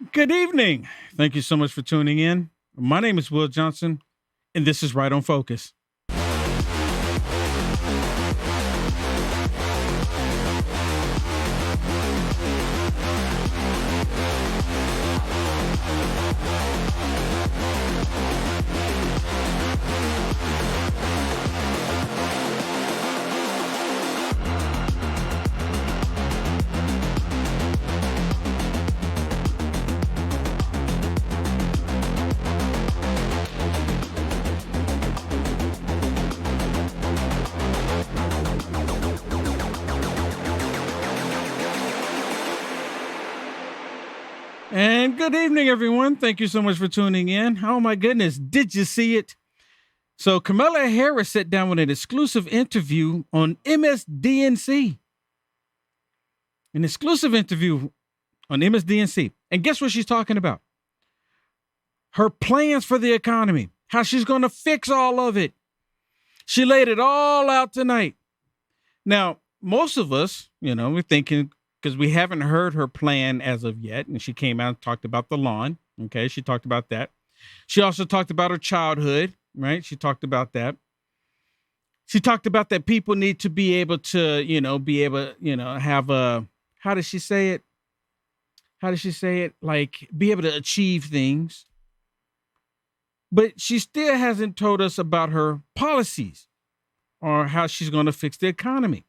Good evening. Thank you so much for tuning in. My name is Will Johnson, and this is Right on Focus. And good evening, everyone. Thank you so much for tuning in. Oh, my goodness. Did you see it? So, Kamala Harris sat down with an exclusive interview on MSDNC. An exclusive interview on MSDNC. And guess what she's talking about? Her plans for the economy, how she's going to fix all of it. She laid it all out tonight. Now, most of us, we're thinking, because we haven't heard her plan as of yet. And she came out and talked about the lawn. Okay, she talked about that. She also talked about her childhood, right? She talked about that. She talked about that people need to be able to, have a, how does she say it? Like, be able to achieve things. But she still hasn't told us about her policies or how she's going to fix the economy.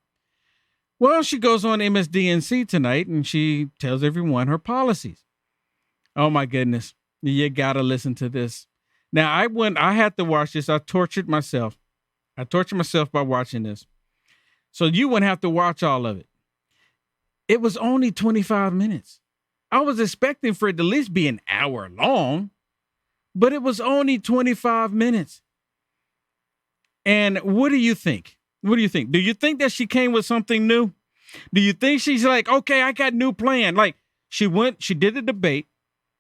Well, she goes on MSDNC tonight and she tells everyone her policies. Oh my goodness. You got to listen to this. Now, I had to watch this. I tortured myself by watching this. So you wouldn't have to watch all of it. It was only 25 minutes. I was expecting for it to at least be an hour long, but it was only 25 minutes. And what do you think? What do you think? Do you think that she came with something new? Do you think she's like, okay, I got a new plan? Like she did a debate.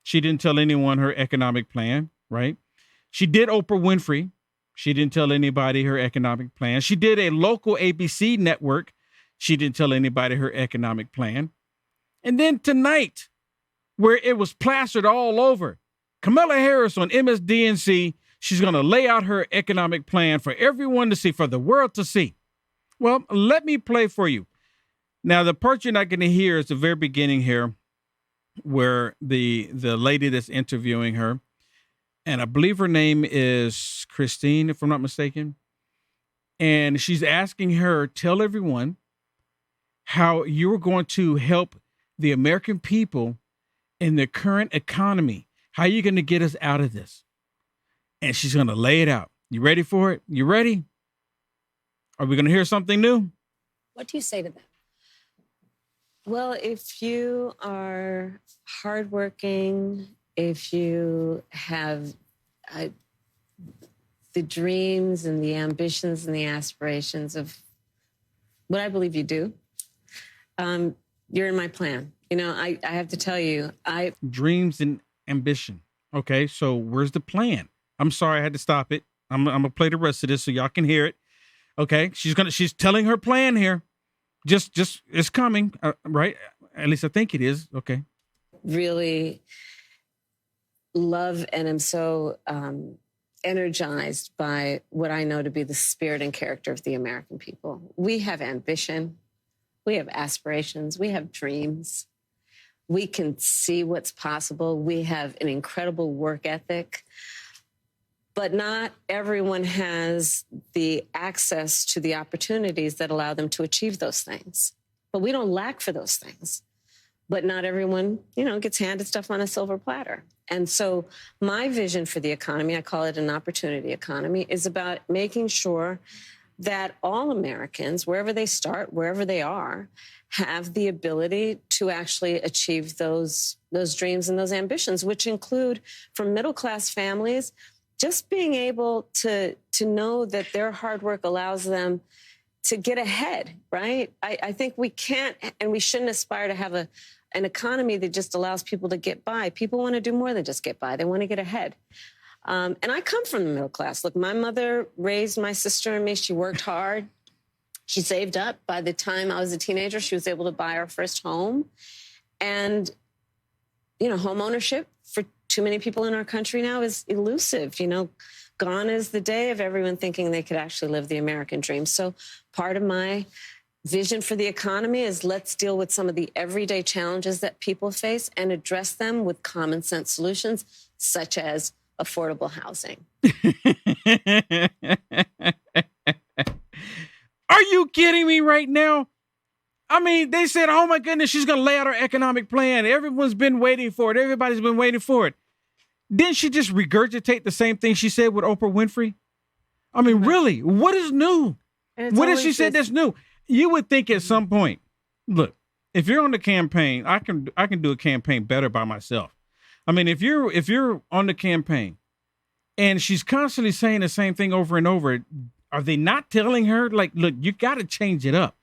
She didn't tell anyone her economic plan, right? She did Oprah Winfrey. She didn't tell anybody her economic plan. She did a local ABC network. She didn't tell anybody her economic plan. And then tonight, where it was plastered all over, Kamala Harris on MSDNC, she's going to lay out her economic plan for everyone to see, for the world to see. Well, let me play for you. Now, the part you're not going to hear is the very beginning here, where the lady that's interviewing her, and I believe her name is Christine, if I'm not mistaken, and she's asking her, tell everyone how you're going to help the American people in the current economy. How are you going to get us out of this? And she's going to lay it out. You ready for it? You ready? Are we going to hear something new? What do you say to them? Well, if you are hardworking, if you have the dreams and the ambitions and the aspirations of what I believe you do, you're in my plan. I have to tell you, dreams and ambition. Okay, so where's the plan? I'm sorry I had to stop it. I'm gonna play the rest of this so y'all can hear it. Okay, she's telling her plan here. Just it's coming, right? At least I think it is. Okay. Really love and am so energized by what I know to be the spirit and character of the American people. We have ambition, we have aspirations, we have dreams. We can see what's possible. We have an incredible work ethic. But not everyone has the access to the opportunities that allow them to achieve those things. But we don't lack for those things. But not everyone, gets handed stuff on a silver platter. And so my vision for the economy, I call it an opportunity economy, is about making sure that all Americans, wherever they start, wherever they are, have the ability to actually achieve those dreams and those ambitions, which include, from middle-class families, just being able to know that their hard work allows them to get ahead, right? I think we can't and we shouldn't aspire to have an economy that just allows people to get by. People want to do more than just get by. They want to get ahead. And I come from the middle class. Look, my mother raised my sister and me. She worked hard. She saved up. By the time I was a teenager, she was able to buy our first home. And home ownership for too many people in our country now is elusive. Gone is the day of everyone thinking they could actually live the American dream. So part of my vision for the economy is let's deal with some of the everyday challenges that people face and address them with common sense solutions, such as affordable housing. Are you kidding me right now? I mean, they said, oh my goodness, she's going to lay out her economic plan. Everyone's been waiting for it. Everybody's been waiting for it. Didn't she just regurgitate the same thing she said with Oprah Winfrey? I mean, really, what is new? What has she said that's new? You would think at some point, look, if you're on the campaign, I can do a campaign better by myself. I mean, if you're on the campaign and she's constantly saying the same thing over and over, are they not telling her, like, look, you got to change it up?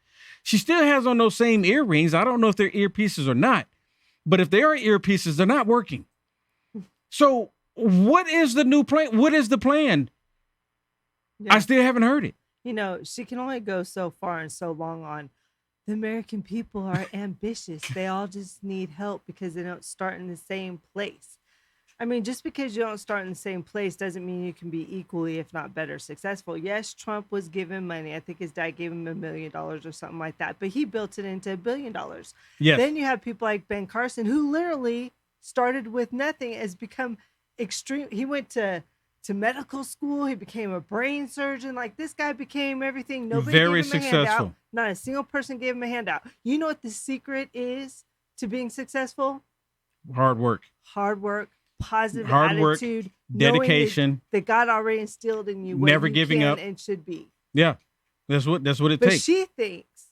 She still has on those same earrings. I don't know if they're earpieces or not, but if they are earpieces, they're not working. So what is the new plan? What is the plan? Yeah. I still haven't heard it. She can only go so far and so long on the American people are ambitious. They all just need help because they don't start in the same place. I mean, just because you don't start in the same place doesn't mean you can be equally, if not better, successful. Yes, Trump was given money. I think his dad gave him $1 million or something like that, but he built it into $1 billion. Yes. Then you have people like Ben Carson, who literally started with nothing, has become extreme. He went to medical school. He became a brain surgeon. Like, this guy became everything. Nobody very gave him successful. A handout. Not a single person gave him a handout. You know what the secret is to being successful? Hard work, positive attitude, dedication that God already instilled in you. Never giving up and should be. Yeah, that's what it but takes. She thinks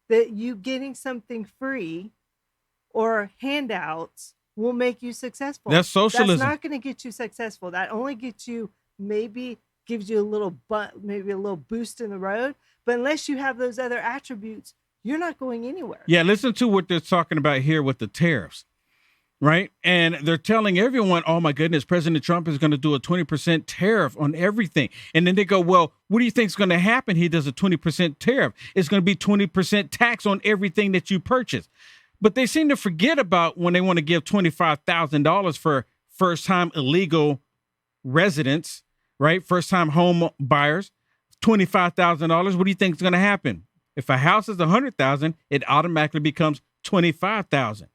that you getting something free or handouts will make you successful. That's socialism. That's not going to get you successful. That only gets you, maybe gives you a little boost in the road. But unless you have those other attributes, you're not going anywhere. Yeah, listen to what they're talking about here with the tariffs, right? And they're telling everyone, oh my goodness, President Trump is going to do a 20% tariff on everything. And then they go, well, what do you think is going to happen? He does a 20% tariff. It's going to be 20% tax on everything that you purchase. But they seem to forget about when they want to give $25,000 for first-time illegal residents, right? First-time home buyers, $25,000. What do you think is going to happen? If a house is $100,000, it automatically becomes $25,000.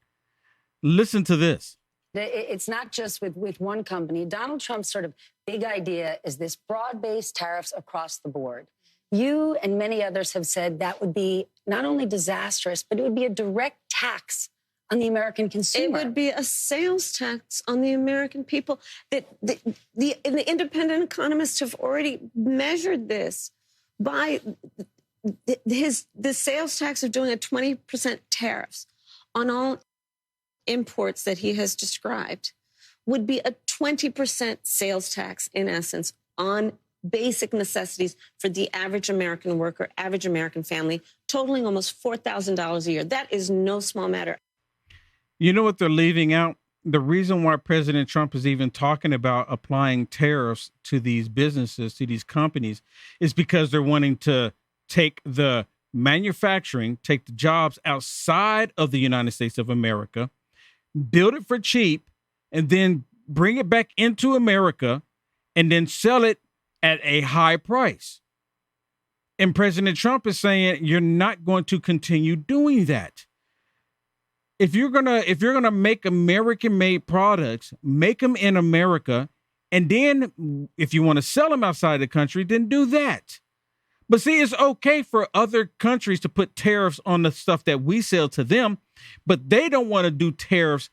Listen to this. It's not just with one company. Donald Trump's sort of big idea is this broad-based tariffs across the board. You and many others have said that would be not only disastrous, but it would be a direct tax on the American consumer. It would be a sales tax on the American people. The independent economists have already measured this by the sales tax of doing a 20% tariffs on all imports that he has described would be a 20% sales tax, in essence, on basic necessities for the average American worker, average American family, totaling almost $4,000 a year. That is no small matter. You know what they're leaving out? The reason why President Trump is even talking about applying tariffs to these businesses, to these companies, is because they're wanting to take the manufacturing, take the jobs outside of the United States of America, build it for cheap, and then bring it back into America and then sell it at a high price. And President Trump is saying you're not going to continue doing that. If you're gonna make American-made products, make them in America, and then if you want to sell them outside the country, then do that. But see, it's okay for other countries to put tariffs on the stuff that we sell to them, but they don't want to do tariffs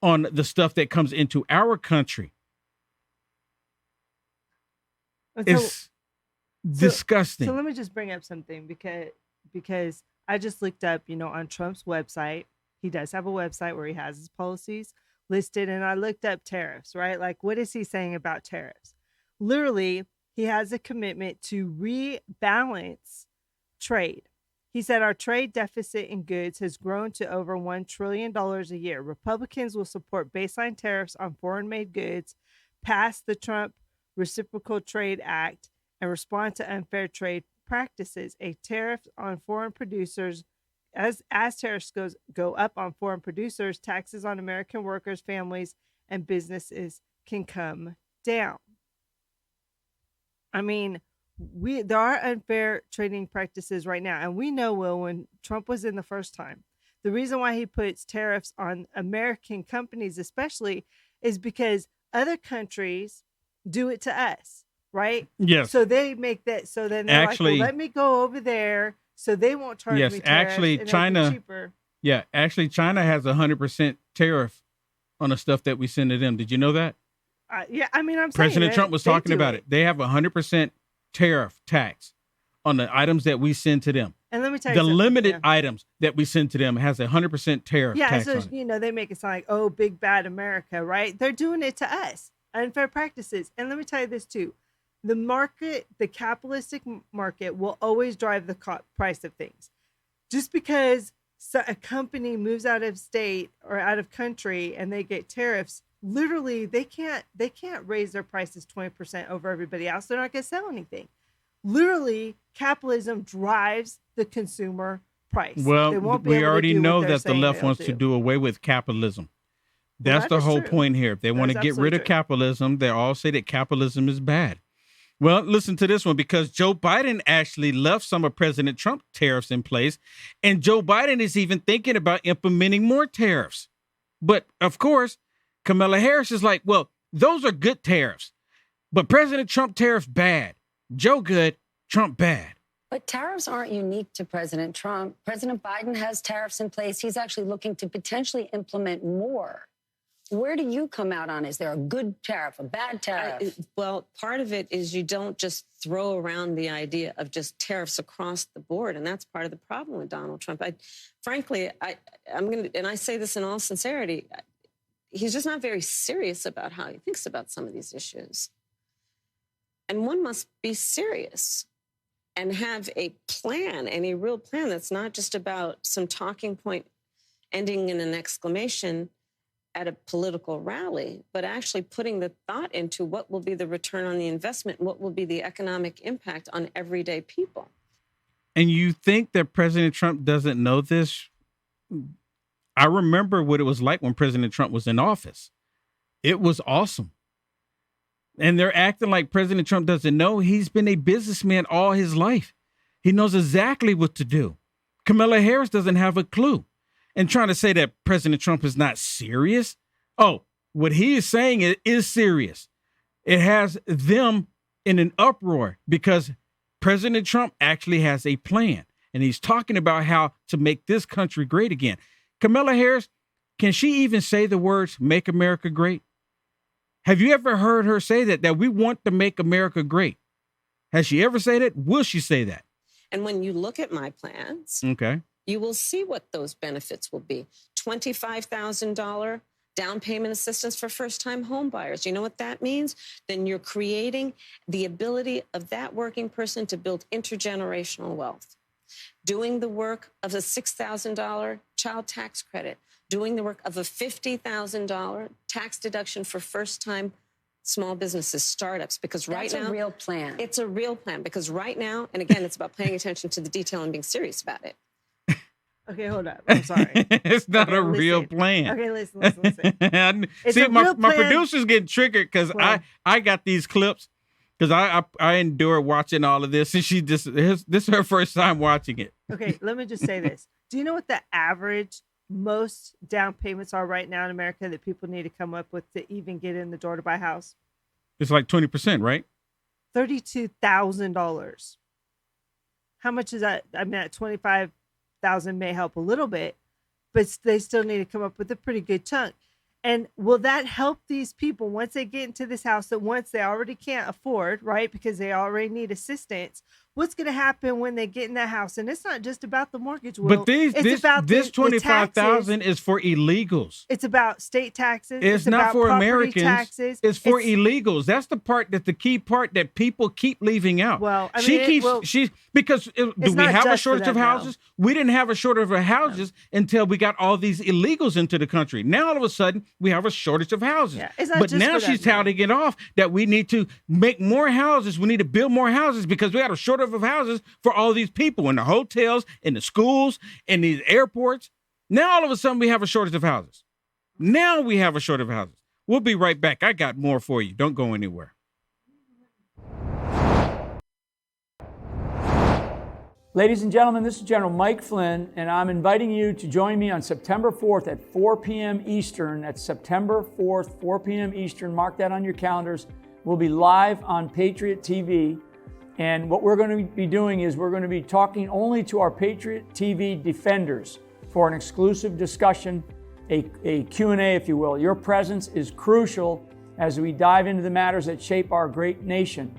on the stuff that comes into our country. It's disgusting. So let me just bring up something because I just looked up, on Trump's website. He does have a website where he has his policies listed, and I looked up tariffs, right? Like, what is he saying about tariffs? Literally, he has a commitment to rebalance trade. He said our trade deficit in goods has grown to over $1 trillion a year. Republicans will support baseline tariffs on foreign-made goods, pass the Trump Reciprocal Trade Act, and respond to unfair trade practices. A tariff on foreign producers as tariffs go up on foreign producers, taxes on American workers, families, and businesses can come down. I mean, there are unfair trading practices right now, and we know, Will, when Trump was in the first time, the reason why he puts tariffs on American companies especially is because other countries do it to us, right? Yes. So they make that, so then they're like, well, let me go over there so they won't charge me tariffs. Actually, and China, it'll be cheaper. Yeah, actually, China has 100% tariff on the stuff that we send to them. Did you know that? Yeah, I mean, President Trump was talking about it. They have 100% tariff tax on the items that we send to them. And let me tell you, the limited items that we send to them has 100% tariff tax on it. You know, they make it sound like, oh, big bad America, right? They're doing it to us. Unfair practices. And let me tell you this too. The capitalistic market will always drive the price of things. Just because a company moves out of state or out of country and they get tariffs, literally they can't raise their prices 20% over everybody else. They're not going to sell anything. Literally, capitalism drives the consumer price. Well, we already know that the left wants to do away with capitalism. That's the whole point here. If they want to get rid of capitalism, they all say that capitalism is bad. Well, listen to this one, because Joe Biden actually left some of President Trump's tariffs in place, and Joe Biden is even thinking about implementing more tariffs. But, of course, Kamala Harris is like, well, those are good tariffs, but President Trump tariffs bad. Joe good, Trump bad. But tariffs aren't unique to President Trump. President Biden has tariffs in place. He's actually looking to potentially implement more. Where do you come out on? Is there a good tariff, a bad tariff? Well, part of it is you don't just throw around the idea of just tariffs across the board. And that's part of the problem with Donald Trump. Frankly, I'm going to, and I say this in all sincerity, he's just not very serious about how he thinks about some of these issues. And one must be serious and have a plan, and a real plan that's not just about some talking point ending in an exclamation at a political rally, but actually putting the thought into what will be the return on the investment, what will be the economic impact on everyday people. And you think that President Trump doesn't know this? I remember what it was like when President Trump was in office. It was awesome. And they're acting like President Trump doesn't know. He's been a businessman all his life. He knows exactly what to do. Kamala Harris doesn't have a clue. And trying to say that President Trump is not serious. Oh, what he is saying is serious. It has them in an uproar because President Trump actually has a plan. And he's talking about how to make this country great again. Kamala Harris, can she even say the words, make America great? Have you ever heard her say that we want to make America great? Has she ever said it? Will she say that? And when you look at my plans, okay, you will see what those benefits will be. $25,000 down payment assistance for first-time home buyers. You know what that means? Then you're creating the ability of that working person to build intergenerational wealth. Doing the work of a $6,000 child tax credit. Doing the work of a $50,000 tax deduction for first-time small businesses, startups, because right now... That's a real plan. It's a real plan, because right now, and again, it's about paying attention to the detail and being serious about it. Okay, hold up. I'm sorry. It's not a real plan. Okay, listen. See, my producer's getting triggered because I got these clips because I endure watching all of this, and this is her first time watching it. Okay, let me just say this. Do you know what the average most down payments are right now in America that people need to come up with to even get in the door to buy a house? It's like 20%, right? $32,000. How much is that? I mean, at 25,000 may help a little bit, but they still need to come up with a pretty good chunk. And will that help these people once they get into this house that once they already can't afford, right? Because they already need assistance. What's going to happen when they get in that house? And it's not just about the mortgage. Will. But this 25,000 is for illegals. It's about state taxes. It's not for Americans. Taxes. It's for illegals. That's the part the key part that people keep leaving out. Well, I mean, because do we have a shortage of houses? We didn't have a shortage of houses until we got all these illegals into the country. Now all of a sudden we have a shortage of houses. Yeah, it's not but just now for she's that, touting it off that we need to make more houses. We need to build more houses because we got a shortage shortage of houses for all these people in the hotels, in the schools, in these airports. Now, all of a sudden, we have a shortage of houses. Now we have a shortage of houses. We'll be right back. I got more for you. Don't go anywhere. Ladies and gentlemen, this is General Mike Flynn, and I'm inviting you to join me on September 4th at 4 p.m. Eastern. That's September 4th, 4 p.m. Eastern. Mark that on your calendars. We'll be live on Patriot TV. And what we're going to be doing is we're going to be talking only to our Patriot TV defenders for an exclusive discussion, a Q&A, if you will. Your presence is crucial as we dive into the matters that shape our great nation.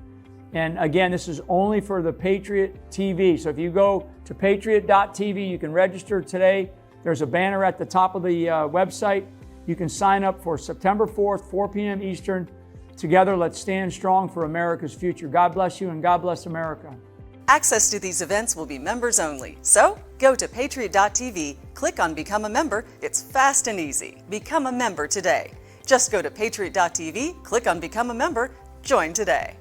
And again, this is only for the Patriot TV. So if you go to patriot.tv, you can register today. There's a banner at the top of the website. You can sign up for September 4th, 4 p.m. Eastern. Together, let's stand strong for America's future. God bless you and God bless America. Access to these events will be members only. So go to patriot.tv, click on Become a Member. It's fast and easy. Become a member today. Just go to patriot.tv, click on Become a Member, join today.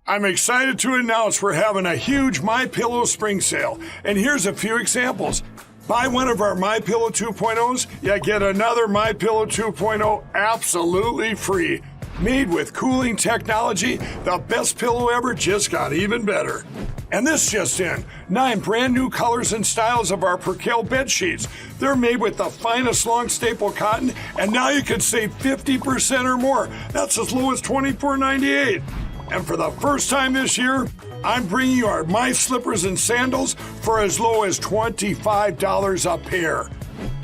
I'm excited to announce we're having a huge MyPillow spring sale, and here's a few examples. Buy one of our MyPillow 2.0s, you get another MyPillow 2.0 absolutely free. Made with cooling technology, the best pillow ever just got even better. And this just in, 9 brand new colors and styles of our Percale bed sheets. They're made with the finest long staple cotton, and now you can save 50% or more. That's as low as $24.98. And for the first time this year, I'm bringing you our My Slippers and Sandals for as low as $25 a pair.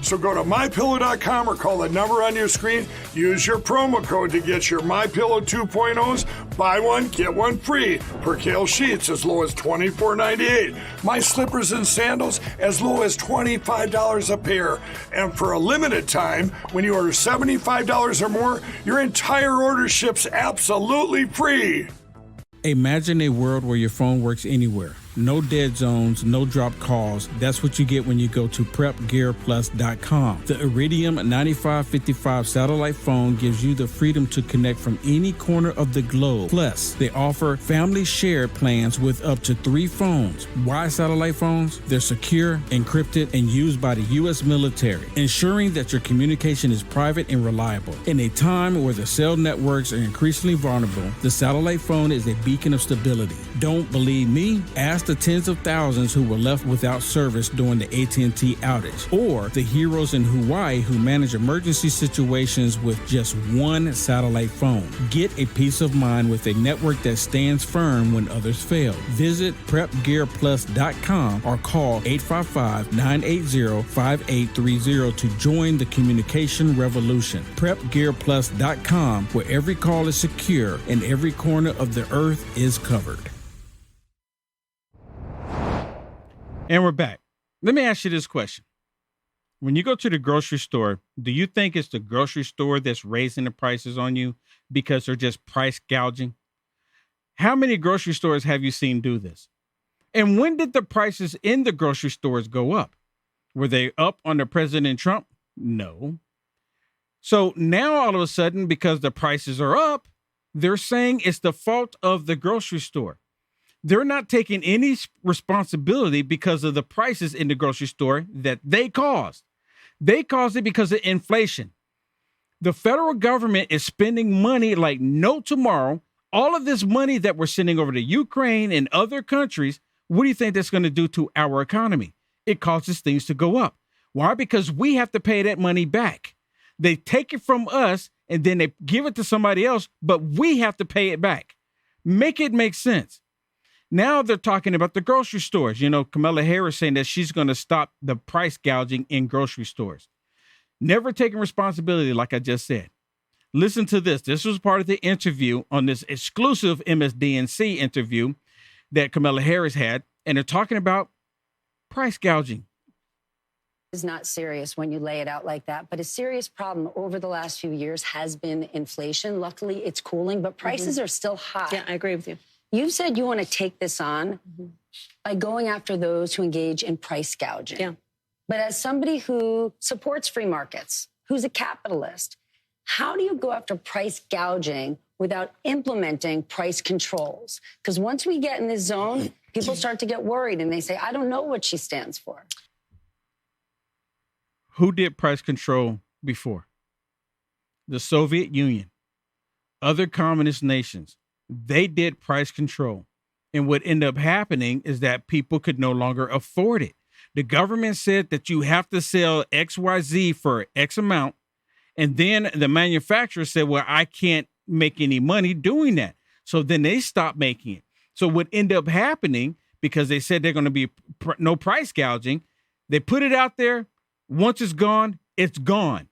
So go to MyPillow.com or call the number on your screen. Use your promo code to get your MyPillow 2.0s. Buy one, get one free. Percale sheets as low as $24.98. My Slippers and Sandals as low as $25 a pair. And for a limited time, when you order $75 or more, your entire order ships absolutely free. Imagine a world where your phone works anywhere. No dead zones, no dropped calls. That's what you get when you go to PrepGearPlus.com. The Iridium 9555 satellite phone gives you the freedom to connect from any corner of the globe. Plus, they offer family shared plans with up to 3 phones. Why satellite phones? They're secure, encrypted, and used by the U.S. military, ensuring that your communication is private and reliable. In a time where the cell networks are increasingly vulnerable, the satellite phone is a beacon of stability. Don't believe me? Ask the tens of thousands who were left without service during the AT&T outage, or the heroes in Hawaii who manage emergency situations with just one satellite phone. Get a peace of mind with a network that stands firm when others fail. Visit PrepGearPlus.com or call 855-980-5830 to join the communication revolution. PrepGearPlus.com, where every call is secure and every corner of the earth is covered. And we're back. Let me ask you this question. When you go to the grocery store, do you think it's the grocery store that's raising the prices on you because they're just price gouging? How many grocery stores have you seen do this? And when did the prices in the grocery stores go up? Were they up under President Trump? No. So now all of a sudden, because the prices are up, they're saying it's the fault of the grocery store. They're not taking any responsibility because of the prices in the grocery store that they caused. They caused it because of inflation. The federal government is spending money like no tomorrow. All of this money that we're sending over to Ukraine and other countries, what do you think that's going to do to our economy? It causes things to go up. Why? Because we have to pay that money back. They take it from us and then they give it to somebody else, but we have to pay it back. Make it make sense. Now they're talking about the grocery stores. You know, Kamala Harris saying that she's going to stop the price gouging in grocery stores. Never taking responsibility, like I just said. Listen to this. This was part of the interview on this exclusive MSDNC interview that Kamala Harris had, and they're talking about price gouging. Is not serious when you lay it out like that, but a serious problem over the last few years has been inflation. Luckily, it's cooling, but prices are still high. Yeah, I agree with you. You said you want to take this on by going after those who engage in price gouging. Yeah. But as somebody who supports free markets, who's a capitalist, how do you go after price gouging without implementing price controls. Because once we get in this zone, people start to get worried and they say, I don't know what she stands for. Who did price control before? The Soviet Union, other communist nations, they did price control. And what ended up happening is that people could no longer afford it. The government said that you have to sell XYZ for X amount. And then the manufacturer said, well, I can't make any money doing that. So then they stopped making it. So what ended up happening, because they said they're going to be no price gouging, they put it out there. Once it's gone, it's gone.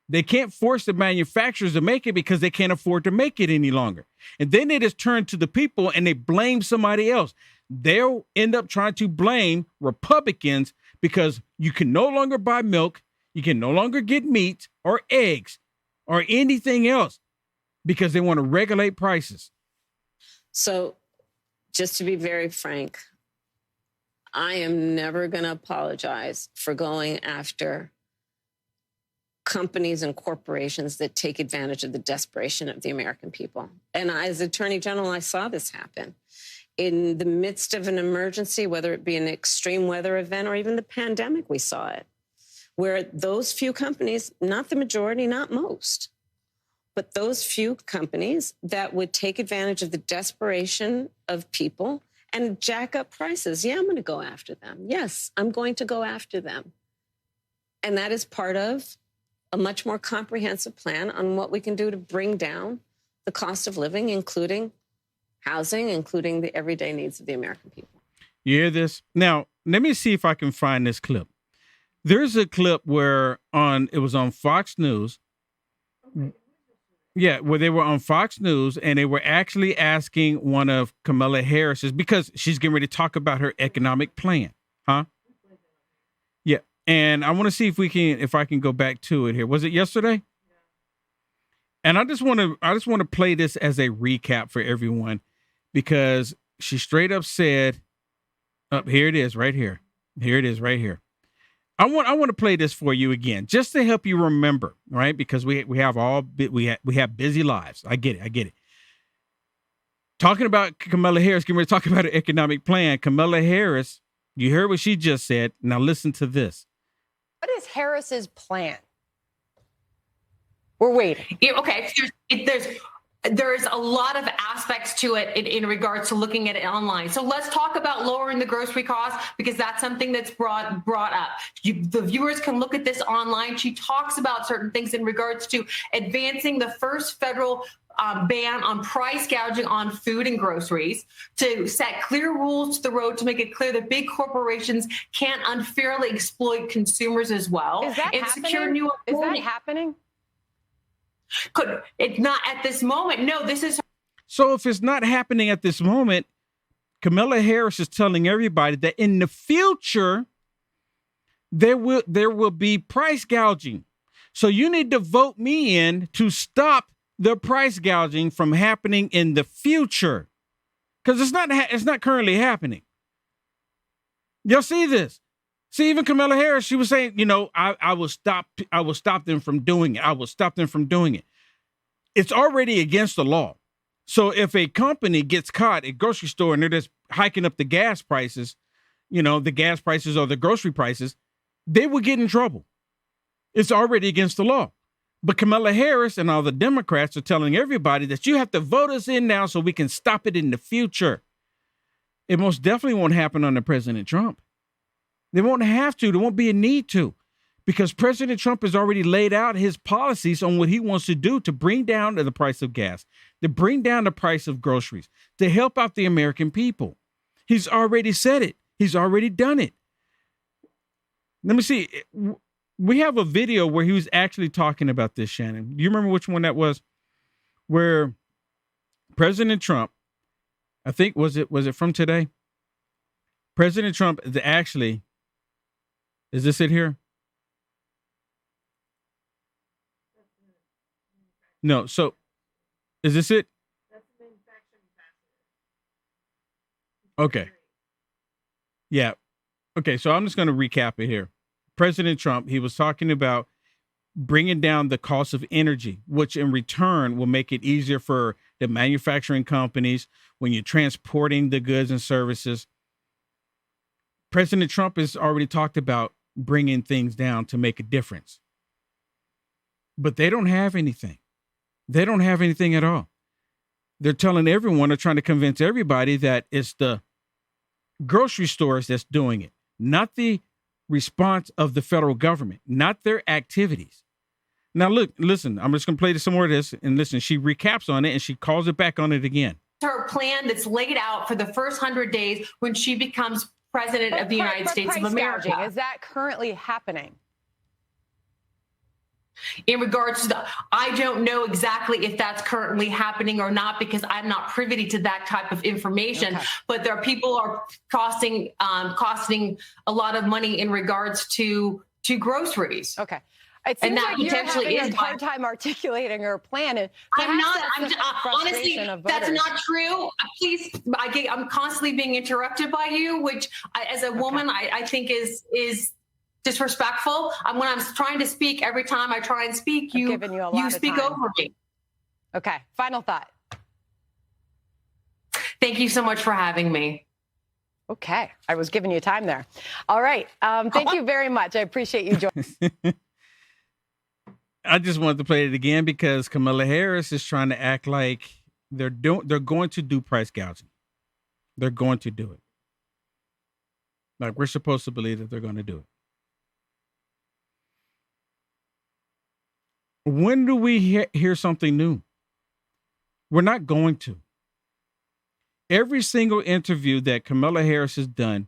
They can't force the manufacturers to make it because they can't afford to make it any longer. And then they just turn to the people and they blame somebody else. They'll end up trying to blame Republicans because you can no longer buy milk. You can no longer get meat or eggs or anything else because they want to regulate prices. So just to be very frank, I am never going to apologize for going after companies and corporations that take advantage of the desperation of the American people. And as Attorney General, I saw this happen. In the midst of an emergency, whether it be an extreme weather event or even the pandemic, we saw it, where those few companies, not the majority, not most, but those few companies that would take advantage of the desperation of people and jack up prices. Yeah, I'm going to go after them. Yes, I'm going to go after them. And that is part of a much more comprehensive plan on what we can do to bring down the cost of living, including housing, including the everyday needs of the American people. You hear this? Now, let me see if I can find this clip. There's a clip where it was on Fox News. Yeah, where they were on Fox News and they were actually asking one of Kamala Harris's, because she's getting ready to talk about her economic plan. Huh? Yeah. And I want to see if I can go back to it here. Was it yesterday? And I just want to play this as a recap for everyone, because she straight up said, here it is right here. Here it is right here. I want to play this for you again, just to help you remember, right? Because we have busy lives. I get it. Talking about Kamala Harris, getting ready to talk about her economic plan. Kamala Harris, you heard what she just said. Now listen to this. What is Harris's plan? We're waiting. Yeah, okay, there's a lot of aspects to it in regards to looking at it online. So let's talk about lowering the grocery costs, because that's something that's brought up. The viewers can look at this online. She talks about certain things in regards to advancing the first federal ban on price gouging on food and groceries, to set clear rules to the road to make it clear that big corporations can't unfairly exploit consumers as well. Is that happening? Is that happening? It's not at this moment. No, this is. So if it's not happening at this moment, Kamala Harris is telling everybody that in the future, there will be price gouging. So you need to vote me in to stop the price gouging from happening in the future, because it's not currently happening. Y'all see this? See, even Kamala Harris, she was saying, I will stop them from doing it. I will stop them from doing it. It's already against the law. So if a company gets caught at a grocery store and they're just hiking up the gas prices, the gas prices or the grocery prices, they will get in trouble. It's already against the law. But Kamala Harris and all the Democrats are telling everybody that you have to vote us in now so we can stop it in the future. It most definitely won't happen under President Trump. They won't have to. There won't be a need to, because President Trump has already laid out his policies on what he wants to do to bring down the price of gas, to bring down the price of groceries, to help out the American people. He's already said it. He's already done it. Let me see. We have a video where he was actually talking about this, Shannon. Do you remember which one that was? Where President Trump, I think, was it from today? President Trump is this it here? No. So is this it? Okay. Yeah. Okay. So I'm just going to recap it here. President Trump, he was talking about bringing down the cost of energy, which in return will make it easier for the manufacturing companies when you're transporting the goods and services. President Trump has already talked about bringing things down to make a difference. But they don't have anything. They don't have anything at all. They're telling everyone, they're trying to convince everybody that it's the grocery stores that's doing it, not the response of the federal government, not their activities. Now, listen, I'm just going to play some more of this, and listen, she recaps on it and she calls it back on it again. Her plan that's laid out for the first 100 days when she becomes president of the United States of America. Gouging, is that currently happening? In regards to I don't know exactly if that's currently happening or not, because I'm not privy to that type of information. Okay. But there are people are costing a lot of money in regards to groceries. Okay. It seems like you're having a hard time articulating her plan. And honestly, that's not true. Please, I'm constantly being interrupted by you, which as a woman, I think is disrespectful. When I'm trying to speak, every time I try and speak, you speak over me. Okay. Final thought. Thank you so much for having me. Okay. I was giving you time there. All right. Thank you very much. I appreciate you joining. I just wanted to play it again because Kamala Harris is trying to act like they're going to do price gouging. They're going to do it. Like we're supposed to believe that they're going to do it. When do we hear something new? We're not going to. Every single interview that Kamala Harris has done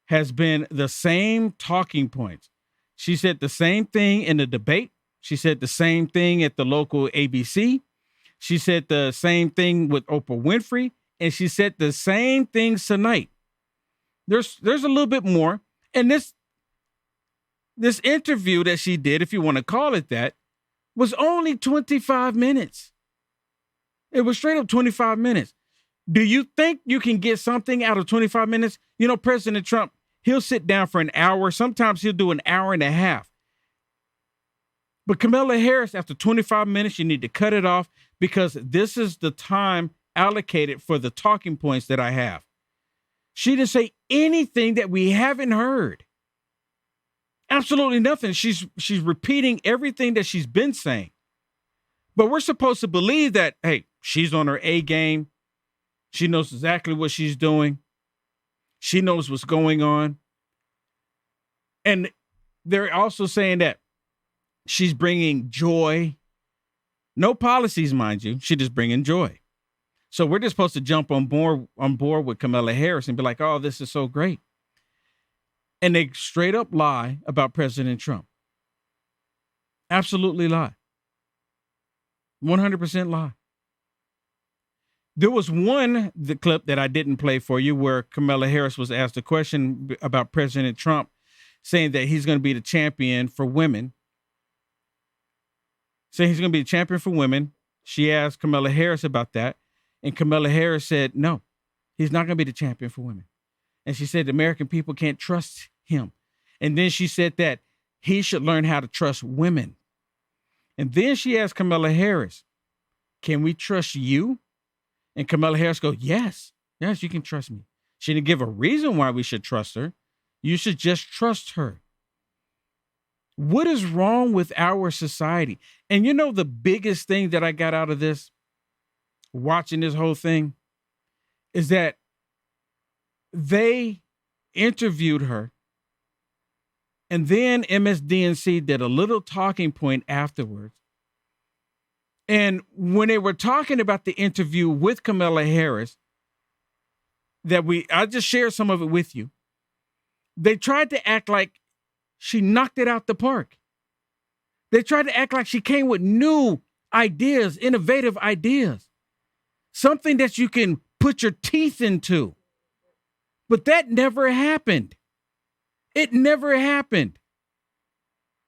has been the same talking points. She said the same thing in the debate. She said the same thing at the local ABC. She said the same thing with Oprah Winfrey. And she said the same things tonight. There's a little bit more. And this interview that she did, if you want to call it that, was only 25 minutes. It was straight up 25 minutes. Do you think you can get something out of 25 minutes? You know, President Trump, he'll sit down for an hour. Sometimes he'll do an hour and a half. But Kamala Harris, after 25 minutes, you need to cut it off because this is the time allocated for the talking points that I have. She didn't say anything that we haven't heard. Absolutely nothing. She's repeating everything that she's been saying. But we're supposed to believe that, hey, she's on her A game. She knows exactly what she's doing. She knows what's going on. And they're also saying that she's bringing joy. No policies, mind you. She's just bringing joy. So we're just supposed to jump on board with Kamala Harris and be like, oh, this is so great. And they straight up lie about President Trump. Absolutely lie. 100% lie. There was the clip that I didn't play for you where Kamala Harris was asked a question about President Trump saying that he's going to be the champion for women. Saying he's going to be the champion for women. She asked Kamala Harris about that. And Kamala Harris said, no, he's not going to be the champion for women. And she said the American people can't trust him. And then she said that he should learn how to trust women. And then she asked Kamala Harris, can we trust you? And Kamala Harris goes, yes, you can trust me. She didn't give a reason why we should trust her. You should just trust her. What is wrong with our society? And you know, the biggest thing that I got out of this, watching this whole thing, is that they interviewed her. And then MSDNC did a little talking point afterwards. And when they were talking about the interview with Kamala Harris, I just shared some of it with you. They tried to act like she knocked it out the park. They tried to act like she came with new ideas, innovative ideas, something that you can put your teeth into. But that never happened. It never happened.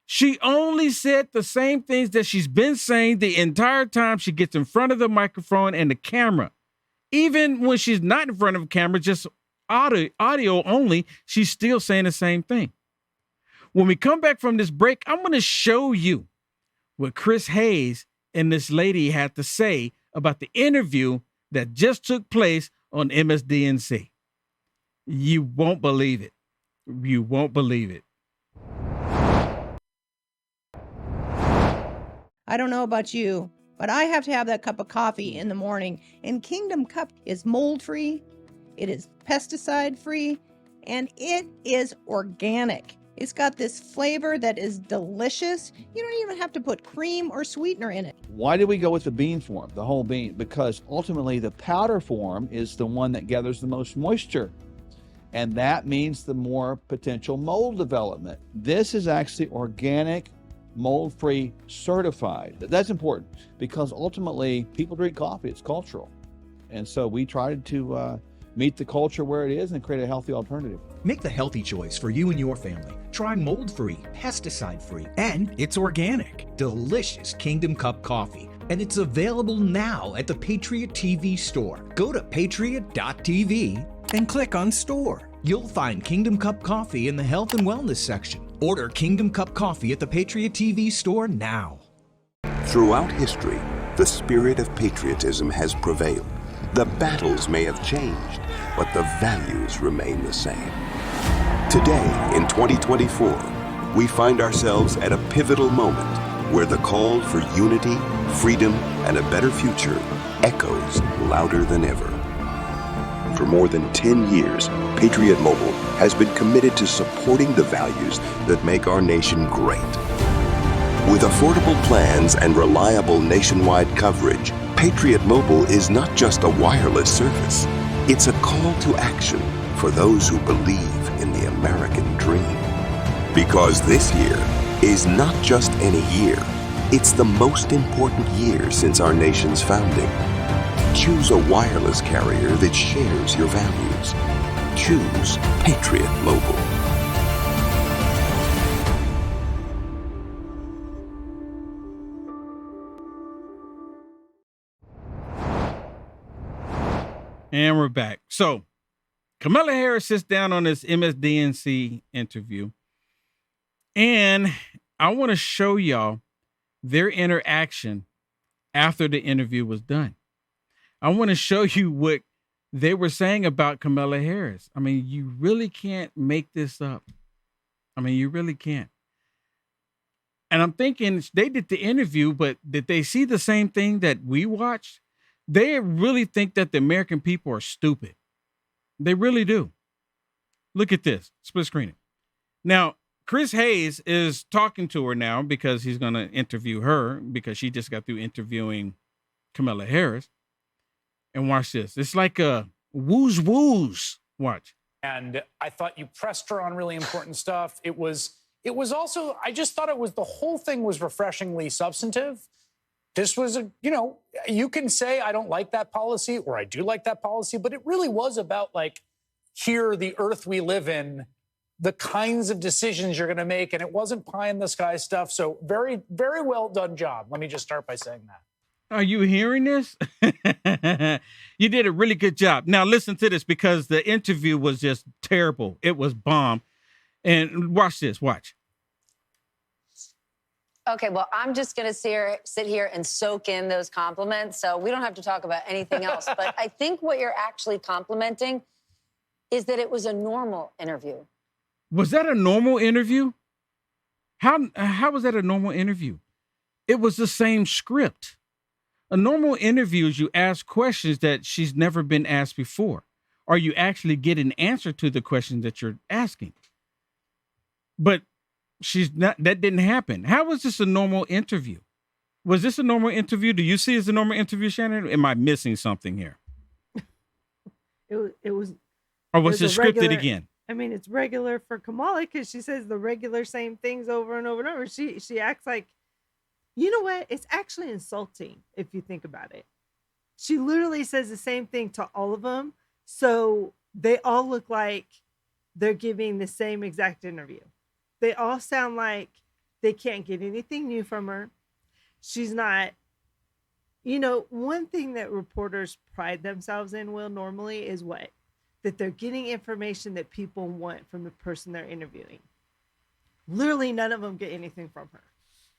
She only said the same things that she's been saying the entire time she gets in front of the microphone and the camera. Even when she's not in front of the camera, just audio only, she's still saying the same thing. When we come back from this break, I'm going to show you what Chris Hayes and this lady had to say about the interview that just took place on MSDNC. You won't believe it. You won't believe it. I don't know about you, but I have to have that cup of coffee in the morning. And Kingdom Cup is mold-free, it is pesticide-free, and it is organic. It's got this flavor that is delicious. You don't even have to put cream or sweetener in it. Why did we go with the bean form, the whole bean? Because ultimately the powder form is the one that gathers the most moisture. And that means the more potential mold development. This is actually organic, mold-free, certified. That's important because ultimately people drink coffee, it's cultural. And so we tried to meet the culture where it is and create a healthy alternative. Make the healthy choice for you and your family. Try mold-free, pesticide-free, and it's organic. Delicious Kingdom Cup coffee. And it's available now at the Patriot TV store. Go to patriot.tv and click on store. You'll find Kingdom Cup coffee in the health and wellness section. Order Kingdom Cup coffee at the Patriot TV store now. Throughout history, the spirit of patriotism has prevailed. The battles may have changed, but the values remain the same. Today, in 2024, we find ourselves at a pivotal moment where the call for unity, freedom, and a better future echoes louder than ever. For more than 10 years, Patriot Mobile has been committed to supporting the values that make our nation great. With affordable plans and reliable nationwide coverage, Patriot Mobile is not just a wireless service. It's a call to action for those who believe in the American dream. Because this year is not just any year, it's the most important year since our nation's founding. Choose a wireless carrier that shares your values. Choose Patriot Mobile. And we're back. So Kamala Harris sits down on this MSDNC interview, and I want to show y'all their interaction after the interview was done. I want to show you what they were saying about Kamala Harris. I mean, you really can't make this up. I mean, you really can't. And I'm thinking they did the interview, but did they see the same thing that we watched? They really think that the American people are stupid. They really do. Look at this. Split screen it. Now, Chris Hayes is talking to her now because he's going to interview her because she just got through interviewing Kamala Harris. And watch this. It's like a wooz woos. Watch. And I thought you pressed her on really important stuff. It was also, I just thought the whole thing was refreshingly substantive. This was you can say I don't like that policy or I do like that policy, but it really was about like, here, the earth we live in, the kinds of decisions you're going to make. And it wasn't pie in the sky stuff. So very, very well done job. Let me just start by saying that. Are you hearing this? You did a really good job. Now listen to this because the interview was just terrible. It was bomb. And watch this. Watch. Okay, well, I'm just going to sit here and soak in those compliments. So we don't have to talk about anything else. But I think what you're actually complimenting is that it was a normal interview. Was that a normal interview? How was that a normal interview? It was the same script. A normal interview is you ask questions that she's never been asked before, or you actually get an answer to the questions that you're asking. But that didn't happen. How was this a normal interview? Was this a normal interview? Do you see it as a normal interview, Shannon? Am I missing something here? It was. Or was it scripted again? I mean, it's regular for Kamala because she says the regular same things over and over and over. She acts like, you know what? It's actually insulting if you think about it. She literally says the same thing to all of them. So they all look like they're giving the same exact interview. They all sound like they can't get anything new from her. She's not, one thing that reporters pride themselves in, Will, normally is what? That they're getting information that people want from the person they're interviewing. Literally none of them get anything from her.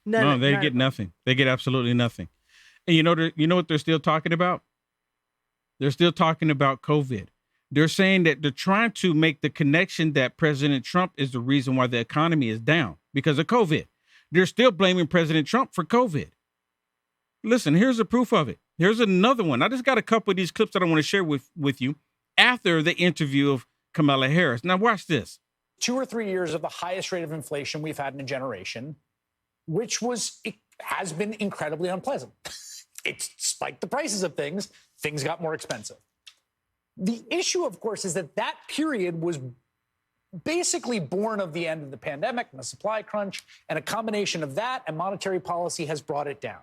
No, they get nothing. They get absolutely nothing. And you know what they're still talking about? They're still talking about COVID. They're saying that they're trying to make the connection that President Trump is the reason why the economy is down because of COVID. They're still blaming President Trump for COVID. Listen, here's the proof of it. Here's another one. I just got a couple of these clips that I want to share with you after the interview of Kamala Harris. Now watch this. 2 or 3 years of the highest rate of inflation we've had in a generation, which has been incredibly unpleasant. It spiked the prices of things. Things got more expensive. The issue, of course, is that period was basically born of the end of the pandemic and the supply crunch, and a combination of that and monetary policy has brought it down.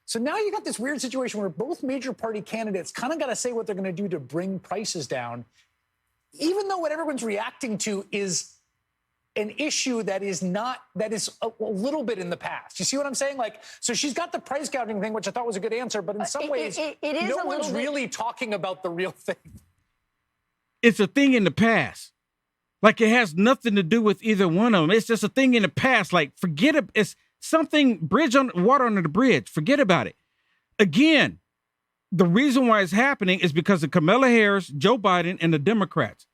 So now you got this weird situation where both major party candidates kind of got to say what they're going to do to bring prices down, even though what everyone's reacting to is an issue that is a little bit in the past. You see what I'm saying? Like, so she's got the price gouging thing, which I thought was a good answer, but in some ways, no one's really talking about the real thing. It's a thing in the past. Like it has nothing to do with either one of them. It's just a thing in the past. Like forget it. It's something water under the bridge. Forget about it. Again, the reason why it's happening is because of Kamala Harris, Joe Biden, and the Democrats.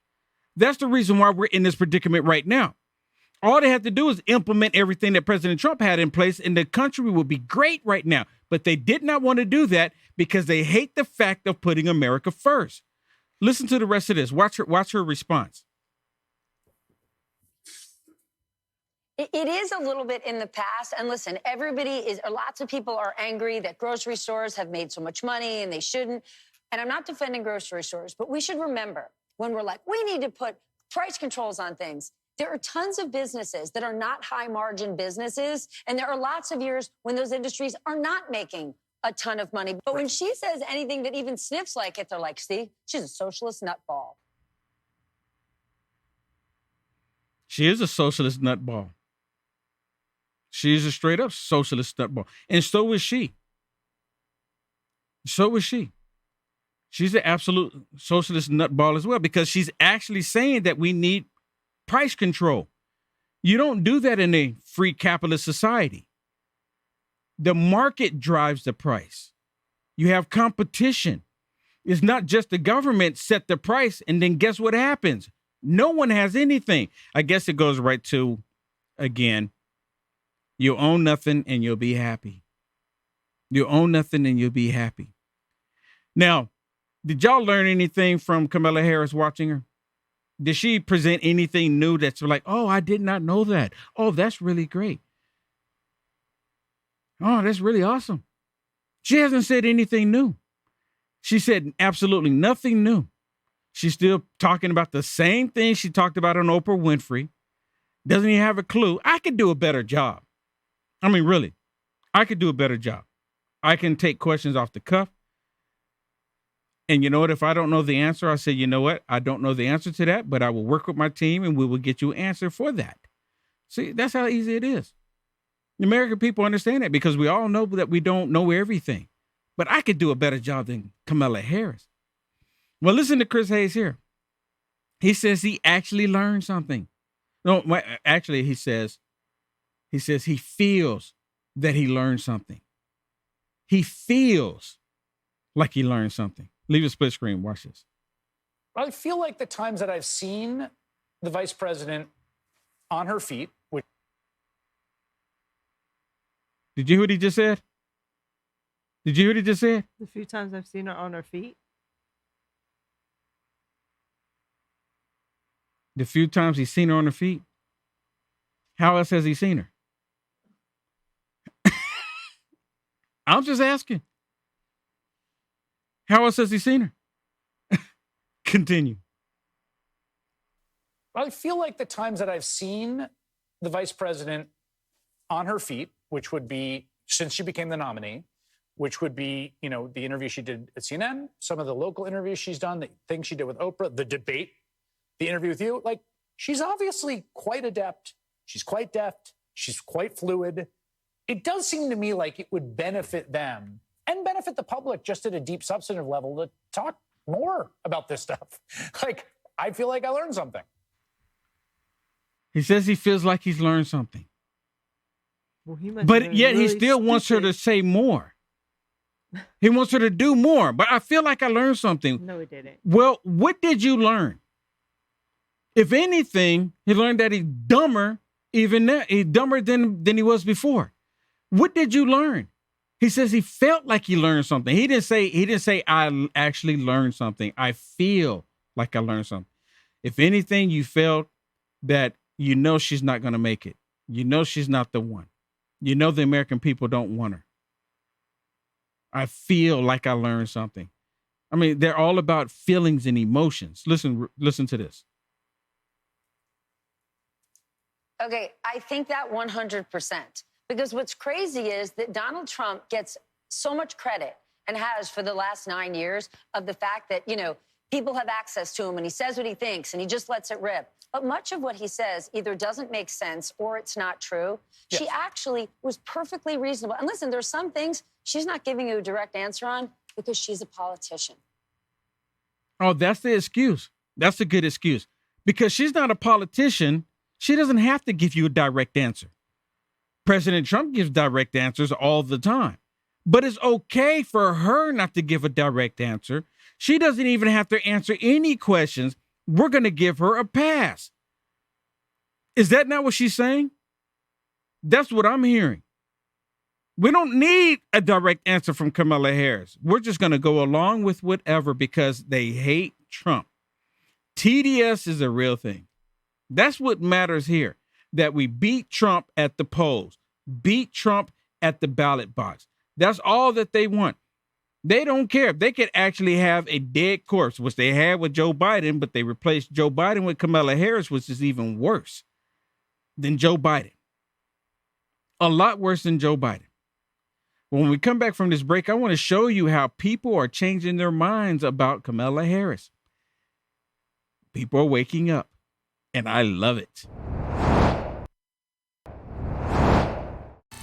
That's the reason why we're in this predicament right now. All they have to do is implement everything that President Trump had in place, and the country would be great right now. But they did not want to do that because they hate the fact of putting America first. Listen to the rest of this. Watch her response. It is a little bit in the past. And listen, lots of people are angry that grocery stores have made so much money and they shouldn't. And I'm not defending grocery stores, but we should remember when we're like, we need to put price controls on things. There are tons of businesses that are not high margin businesses. And there are lots of years when those industries are not making a ton of money. But when she says anything that even sniffs like it, they're like, see, she's a socialist nutball. She is a socialist nutball. She is a straight up socialist nutball. And so is she. So is she. She's an absolute socialist nutball as well, because she's actually saying that we need price control. You don't do that in a free capitalist society. The market drives the price. You have competition. It's not just the government set the price and then guess what happens? No one has anything. I guess it goes right to, again, you own nothing and you'll be happy. You own nothing and you'll be happy. Now, did y'all learn anything from Kamala Harris watching her? Did she present anything new that's like, oh, I did not know that. Oh, that's really great. Oh, that's really awesome. She hasn't said anything new. She said absolutely nothing new. She's still talking about the same thing she talked about on Oprah Winfrey. Doesn't even have a clue. I could do a better job. I mean, really, I could do a better job. I can take questions off the cuff. And you know what? If I don't know the answer, I say, you know what? I don't know the answer to that, but I will work with my team and we will get you an answer for that. See, that's how easy it is. The American people understand that because we all know that we don't know everything. But I could do a better job than Kamala Harris. Well, listen to Chris Hayes here. He says he actually learned something. No, actually, he says he feels that he learned something. He feels like he learned something. Leave a split screen. Watch this. I feel like the times that I've seen the vice president on her feet, which. Did you hear what he just said? Did you hear what he just said? The few times I've seen her on her feet. The few times he's seen her on her feet. How else has he seen her? I'm just asking. How else has he seen her? Continue. I feel like the times that I've seen the vice president on her feet, which would be since she became the nominee, which would be, you know, the interview she did at CNN, some of the local interviews she's done, the things she did with Oprah, the debate, the interview with you, like she's obviously quite adept. She's quite deft. She's quite fluid. It does seem to me like it would benefit them and benefit the public just at a deep substantive level to talk more about this stuff. Like, I feel like I learned something. He says he feels like he's learned something. Well, he must But have yet been he really still wants her to stupid. say more. He wants her to do more. But I feel like I learned something. No, he didn't. Well, what did you learn? If anything, he learned that he's dumber, even now. He's dumber than he was before. What did you learn? He says he felt like he learned something. He didn't say I actually learned something. I feel like I learned something. If anything, you felt that you know she's not going to make it. You know she's not the one. You know the American people don't want her. I feel like I learned something. I mean, they're all about feelings and emotions. Listen to this. Okay, I think that 100%. Because what's crazy is that Donald Trump gets so much credit and has for the last 9 years of the fact that, you know, people have access to him and he says what he thinks and he just lets it rip. But much of what he says either doesn't make sense or it's not true. Yes. She actually was perfectly reasonable. And listen, there's some things she's not giving you a direct answer on because she's a politician. Oh, that's the excuse. That's a good excuse. Because she's not a politician, she doesn't have to give you a direct answer. President Trump gives direct answers all the time. But it's okay for her not to give a direct answer. She doesn't even have to answer any questions. We're going to give her a pass. Is that not what she's saying? That's what I'm hearing. We don't need a direct answer from Kamala Harris. We're just going to go along with whatever because they hate Trump. TDS is a real thing. That's what matters here, that we beat Trump at the polls, beat Trump at the ballot box. That's all that they want. They don't care if they could actually have a dead corpse, which they had with Joe Biden, but they replaced Joe Biden with Kamala Harris, which is even worse than Joe Biden. A lot worse than Joe Biden. When we come back from this break, I want to show you how people are changing their minds about Kamala Harris. People are waking up, and I love it.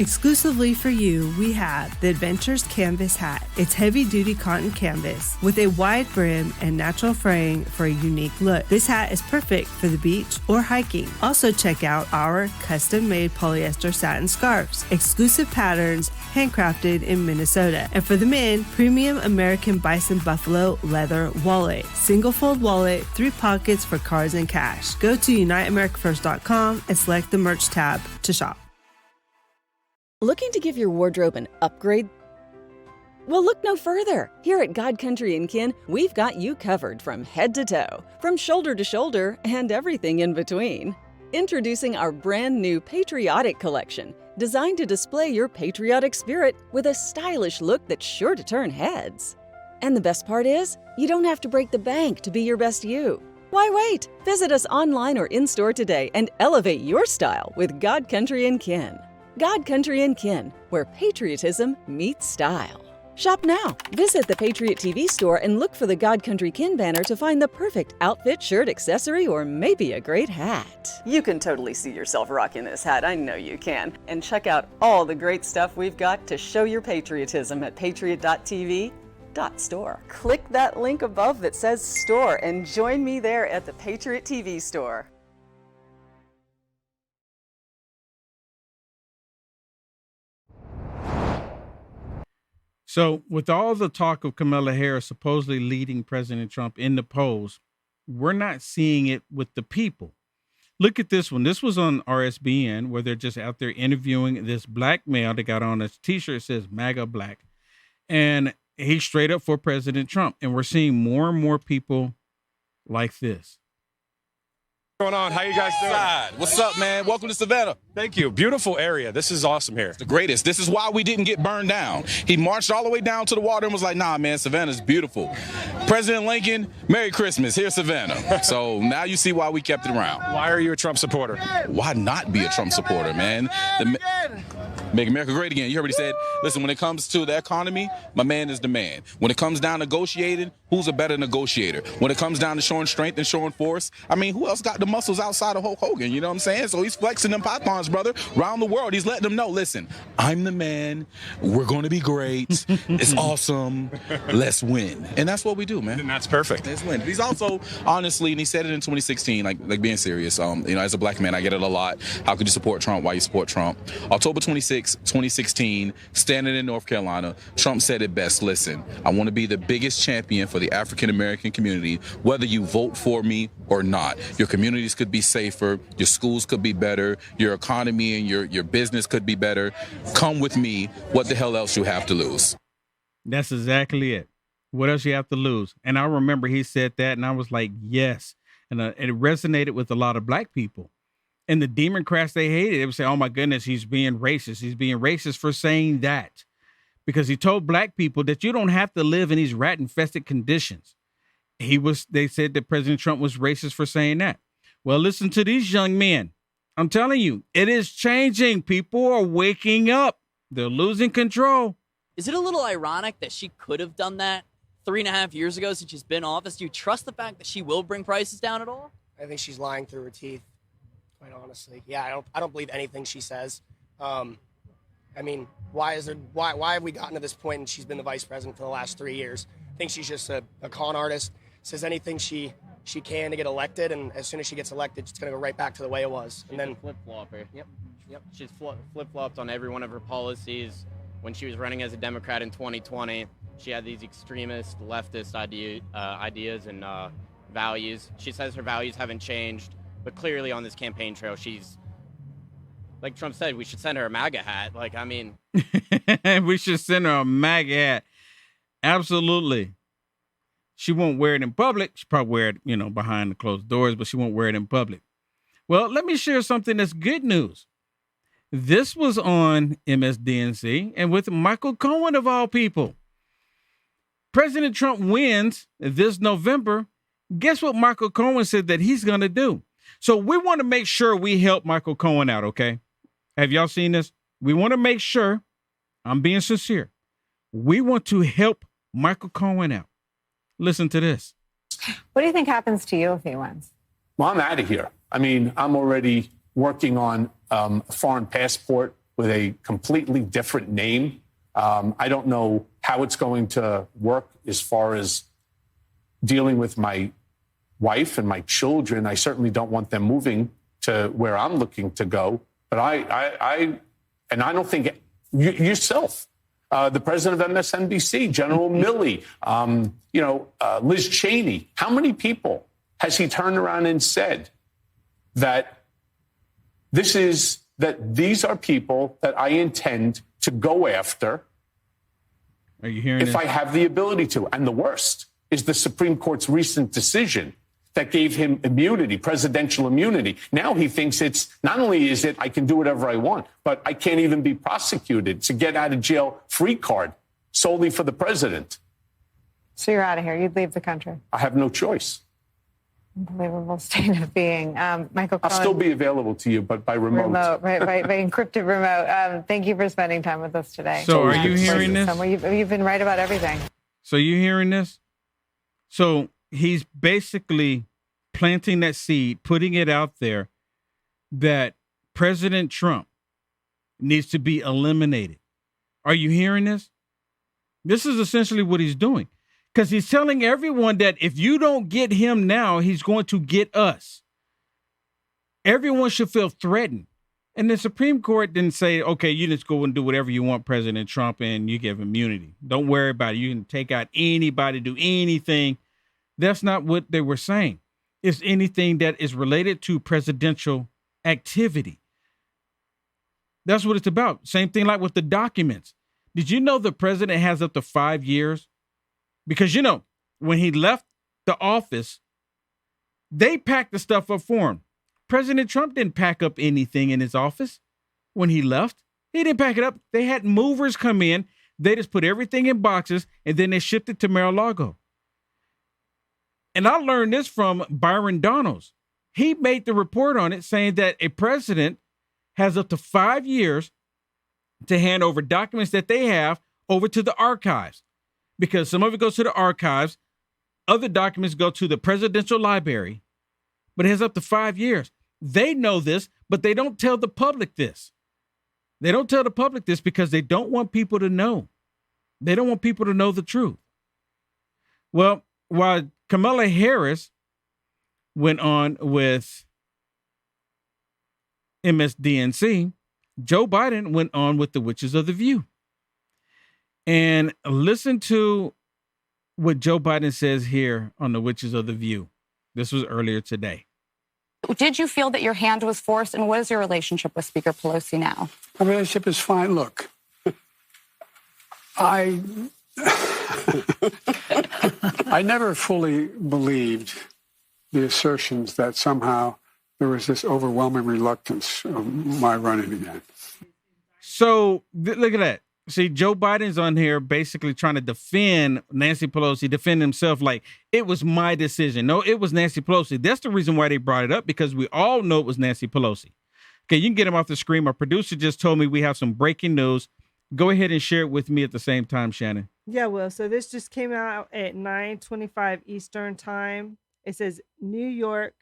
Exclusively for you, we have the Adventures Canvas Hat. It's heavy-duty cotton canvas with a wide brim and natural fraying for a unique look. This hat is perfect for the beach or hiking. Also check out our custom-made polyester satin scarves, exclusive patterns handcrafted in Minnesota. And for the men, premium American Bison Buffalo leather wallet. Single-fold wallet, 3 pockets for cards and cash. Go to uniteamericafirst.com and select the merch tab to shop. Looking to give your wardrobe an upgrade? Well, look no further. Here at God Country & Kin, we've got you covered from head to toe, from shoulder to shoulder, and everything in between. Introducing our brand new Patriotic Collection, designed to display your patriotic spirit with a stylish look that's sure to turn heads. And the best part is, you don't have to break the bank to be your best you. Why wait? Visit us online or in-store today and elevate your style with God Country & Kin. God Country & Kin, where patriotism meets style. Shop now. Visit the Patriot TV store and look for the God Country Kin banner to find the perfect outfit, shirt, accessory, or maybe a great hat. You can totally see yourself rocking this hat. I know you can. And check out all the great stuff we've got to show your patriotism at patriot.tv.store. Click that link above that says store and join me there at the Patriot TV store. So with all the talk of Kamala Harris supposedly leading President Trump in the polls, we're not seeing it with the people. Look at this one. This was on RSBN where they're just out there interviewing this black male that got on a t-shirt that says MAGA black. And he's straight up for President Trump. And we're seeing more and more people like this. What's going on? How you guys doing? What's up, man? Welcome to Savannah. Thank you. Beautiful area. This is awesome here. The greatest. This is why we didn't get burned down. He marched all the way down to the water and was like, nah, man, Savannah's beautiful. President Lincoln, Merry Christmas. Here's Savannah. So now you see why we kept it around. Why are you a Trump supporter? Why not be a Trump supporter, man? Make America great again. You heard what he said. Listen, when it comes to the economy, my man is the man. When it comes down to negotiating, who's a better negotiator? When it comes down to showing strength and showing force, I mean, who else got the muscles outside of Hulk Hogan? You know what I'm saying? So he's flexing them pythons, brother, around the world. He's letting them know, listen, I'm the man. We're going to be great. It's awesome. Let's win. And that's what we do, man. And that's perfect. Let's win. He's also, honestly, and he said it in 2016, like being serious, as a black man, I get it a lot. How could you support Trump? Why you support Trump? October 26, 2016, standing in North Carolina, Trump said it best. Listen, I want to be the biggest champion for the African-American community, whether you vote for me or not. Your communities could be safer. Your schools could be better. Your economy and your business could be better. Come with me. What the hell else you have to lose? That's exactly it. What else you have to lose? And I remember he said that, and I was like, yes. And it resonated with a lot of black people. And the Democrats, they hated it. They would say, oh, my goodness, he's being racist. He's being racist for saying that. Because he told black people that you don't have to live in these rat-infested conditions. They said that President Trump was racist for saying that. Well, listen to these young men. I'm telling you, it is changing. People are waking up. They're losing control. Is it a little ironic that she could have done that 3.5 years ago since she's been in office? Do you trust the fact that she will bring prices down at all? I think she's lying through her teeth, quite honestly. Yeah, I don't believe anything she says. I mean, why have we gotten to this point and she's been the vice president for the last 3 years? I think she's just a con artist, says anything she can to get elected, and as soon as she gets elected, it's going to go right back to the way it was. She's a flip-flopper. Yep. She's flip-flopped on every one of her policies. When she was running as a Democrat in 2020, she had these extremist leftist ideas and values. She says her values haven't changed, but clearly on this campaign trail, she's, like Trump said, we should send her a MAGA hat. Like, I mean. We should send her a MAGA hat. Absolutely. She won't wear it in public. She probably wear it, behind the closed doors, but she won't wear it in public. Well, let me share something that's good news. This was on MSDNC and with Michael Cohen, of all people. President Trump wins this November. Guess what Michael Cohen said that he's going to do? So we want to make sure we help Michael Cohen out, okay? Have y'all seen this? We want to make sure, I'm being sincere, we want to help Michael Cohen out. Listen to this. What do you think happens to you if he wins? Well, I'm out of here. I mean, I'm already working on a foreign passport with a completely different name. I don't know how it's going to work as far as dealing with my wife and my children. I certainly don't want them moving to where I'm looking to go. But I don't think yourself, the president of MSNBC, General Milley, Liz Cheney, how many people has he turned around and said that these are people that I intend to go after? Are you hearing if this? I have the ability to? And the worst is the Supreme Court's recent decision that gave him immunity, presidential immunity. Now he thinks it's not only is it I can do whatever I want, but I can't even be prosecuted. It's a get out of jail free card solely for the president. So you're out of here. You'd leave the country. I have no choice. Unbelievable state of being. Michael Cohen. I'll still be available to you, but by remote. Right, by encrypted remote. Thank you for spending time with us today. So are you hearing this? You've been right about everything. So you hearing this? So he's basically planting that seed, putting it out there that President Trump needs to be eliminated. Are you hearing this? This is essentially what he's doing. Because he's telling everyone that if you don't get him now, he's going to get us. Everyone should feel threatened. And the Supreme Court didn't say, okay, you just go and do whatever you want, President Trump, and you give immunity. Don't worry about it. You can take out anybody, do anything. That's not what they were saying. It's anything that is related to presidential activity. That's what it's about. Same thing like with the documents. Did you know the president has up to 5 years? Because, when he left the office, they packed the stuff up for him. President Trump didn't pack up anything in his office when he left. He didn't pack it up. They had movers come in. They just put everything in boxes, and then they shipped it to Mar-a-Lago. And I learned this from Byron Donalds. He made the report on it saying that a president has up to 5 years to hand over documents that they have over to the archives, because some of it goes to the archives. Other documents go to the presidential library, but it has up to 5 years. They know this, but they don't tell the public this. They don't tell the public this because they don't want people to know. They don't want people to know the truth. Well, while Kamala Harris went on with MSDNC, Joe Biden went on with the Witches of the View. And listen to what Joe Biden says here on the Witches of the View. This was earlier today. Did you feel that your hand was forced, and what is your relationship with Speaker Pelosi now? Our relationship is fine. Look, I never fully believed the assertions that somehow there was this overwhelming reluctance of my running again. So look at that. See, Joe Biden's on here basically trying to defend Nancy Pelosi, defend himself like it was my decision. No, it was Nancy Pelosi. That's the reason why they brought it up, because we all know it was Nancy Pelosi. Okay, you can get him off the screen. My producer just told me we have some breaking news. Go ahead and share it with me at the same time, Shannon. Yeah, well, so this just came out at 9:25 Eastern time. It says New York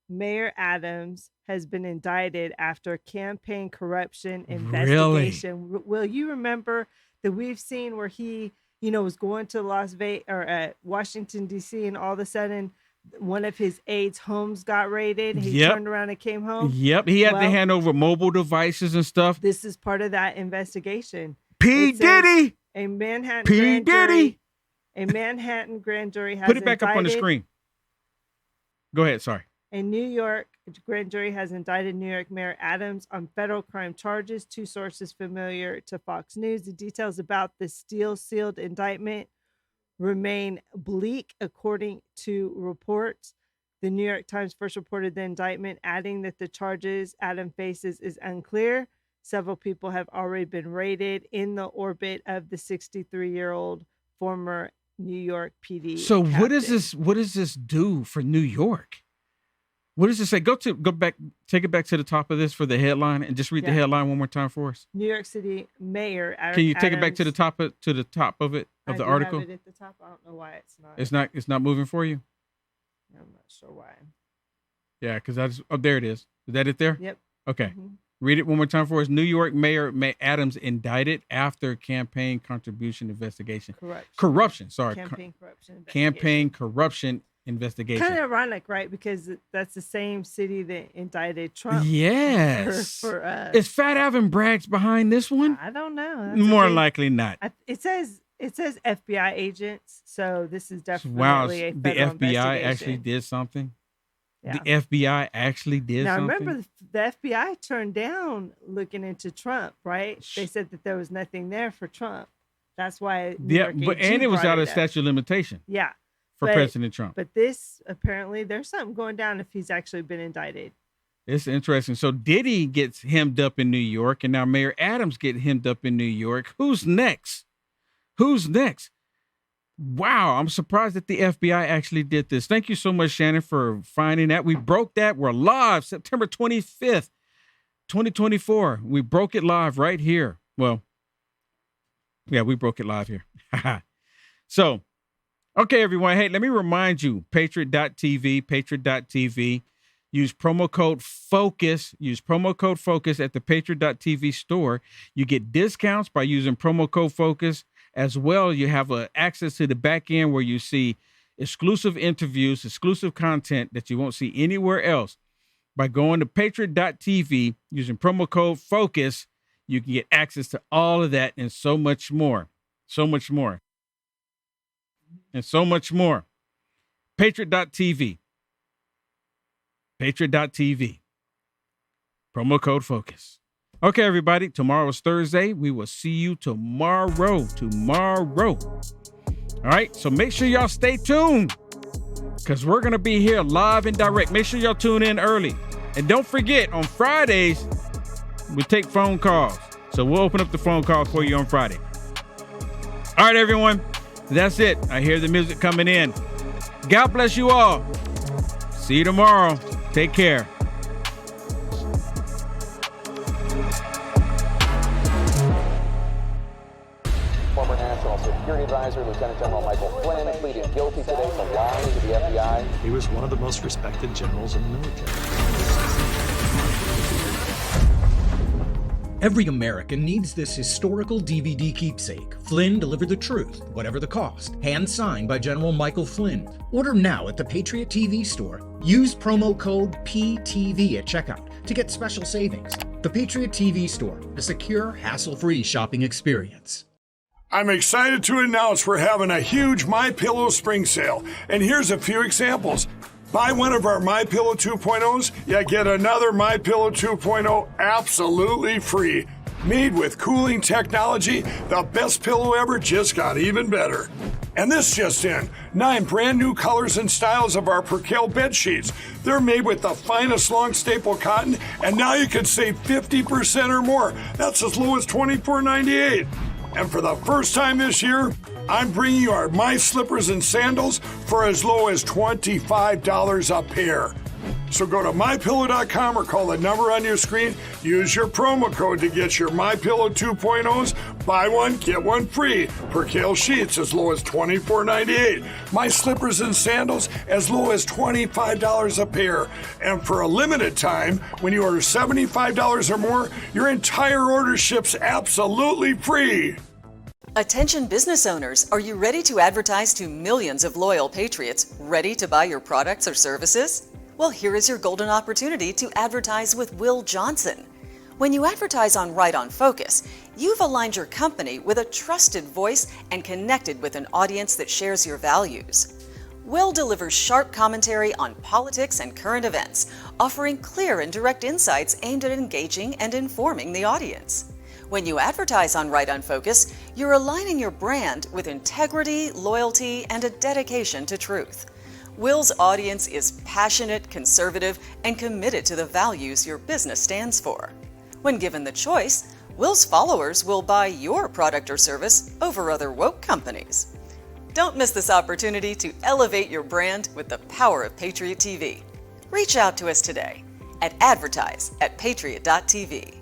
Mayor Adams has been indicted after campaign corruption investigation. Really? Will you remember that we've seen where he, was going to Las Vegas or Washington, D.C., and all of a sudden one of his aides' homes got raided. He turned around and came home. Yep. He had to hand over mobile devices and stuff. This is part of that investigation. P. Diddy. A Manhattan P. Diddy. A Manhattan grand jury has Put it back up on the screen. Go ahead. Sorry. A New York grand jury has indicted New York Mayor Adams on federal crime charges. Two sources familiar to Fox News. The details about the steel-sealed indictment remain bleak, according to reports. The New York Times first reported the indictment, adding that the charges Adam faces is unclear. Several people have already been raided in the orbit of the 63-year-old former New York PD. So captain. what does this do for New York? What does it say? Go back, take it back to the top of this for the headline, and just read the headline one more time for us. New York City Mayor Adams. Can you take it back to the top of it of the article? Have it at the top. I don't know why it's not. It's not moving for you. I'm not sure why. Yeah, because there it is. Is that it there? Yep. Okay. Mm-hmm. Read it one more time for us. New York Mayor Adams indicted after campaign contribution investigation. Corruption. Sorry. Campaign corruption. Campaign corruption investigation. Kind of ironic, right? Because that's the same city that indicted Trump. Yes. For is Fat Alvin Bragg's behind this one? I don't know. More likely not. It says FBI agents, so this is definitely a federal the FBI investigation. actually did something. Yeah. The FBI actually did something. Now, remember, the FBI turned down looking into Trump, right? They said that there was nothing there for Trump. That's why. And it was out of statute of limitation. Yeah. For President Trump. But this, apparently, there's something going down if he's actually been indicted. It's interesting. So Diddy gets hemmed up in New York, and now Mayor Adams get hemmed up in New York. Who's next? Wow, I'm surprised that the FBI actually did this. Thank you so much, Shannon, for finding that. We broke that. We're live September 25th, 2024. We broke it live right here. Well, yeah, we broke it live here. So, okay, everyone. Hey, let me remind you, patriot.tv. Use promo code FOCUS. Use promo code FOCUS at the patriot.tv store. You get discounts by using promo code FOCUS. As well, you have access to the back end where you see exclusive interviews, exclusive content that you won't see anywhere else. By going to patriot.tv, using promo code FOCUS, you can get access to all of that and so much more. So much more. And so much more. Patriot.tv. Patriot.tv. Promo code FOCUS. Okay, everybody. Tomorrow is Thursday. We will see you tomorrow. All right. So make sure y'all stay tuned because we're going to be here live and direct. Make sure y'all tune in early. And don't forget, on Fridays, we take phone calls. So we'll open up the phone calls for you on Friday. All right, everyone. That's it. I hear the music coming in. God bless you all. See you tomorrow. Take care. Security Advisor, Lieutenant General Michael Flynn, pleaded guilty today to lying to the FBI. He was one of the most respected generals in the military. Every American needs this historical DVD keepsake. Flynn delivered the truth, whatever the cost. Hand signed by General Michael Flynn. Order now at the Patriot TV store. Use promo code PTV at checkout to get special savings. The Patriot TV store, a secure, hassle-free shopping experience. I'm excited to announce we're having a huge MyPillow spring sale, and here's a few examples. Buy one of our MyPillow 2.0s, you get another MyPillow 2.0 absolutely free. Made with cooling technology, the best pillow ever just got even better. And this just in, 9 brand new colors and styles of our Percale bed sheets. They're made with the finest long staple cotton, and now you can save 50% or more. That's as low as $24.98. And for the first time this year, I'm bringing you our My Slippers and Sandals for as low as $25 a pair. So go to MyPillow.com or call the number on your screen. Use your promo code to get your MyPillow 2.0s. Buy one, get one free. Percale sheets as low as $24.98. My Slippers and Sandals as low as $25 a pair. And for a limited time, when you order $75 or more, your entire order ships absolutely free. Attention business owners, are you ready to advertise to millions of loyal patriots ready to buy your products or services? Well, here is your golden opportunity to advertise with Will Johnson. When you advertise on Right on Focus, you've aligned your company with a trusted voice and connected with an audience that shares your values. Will delivers sharp commentary on politics and current events, offering clear and direct insights aimed at engaging and informing the audience. When you advertise on Right on Focus, you're aligning your brand with integrity, loyalty, and a dedication to truth. Will's audience is passionate, conservative, and committed to the values your business stands for. When given the choice, Will's followers will buy your product or service over other woke companies. Don't miss this opportunity to elevate your brand with the power of Patriot TV. Reach out to us today at advertise@patriot.tv.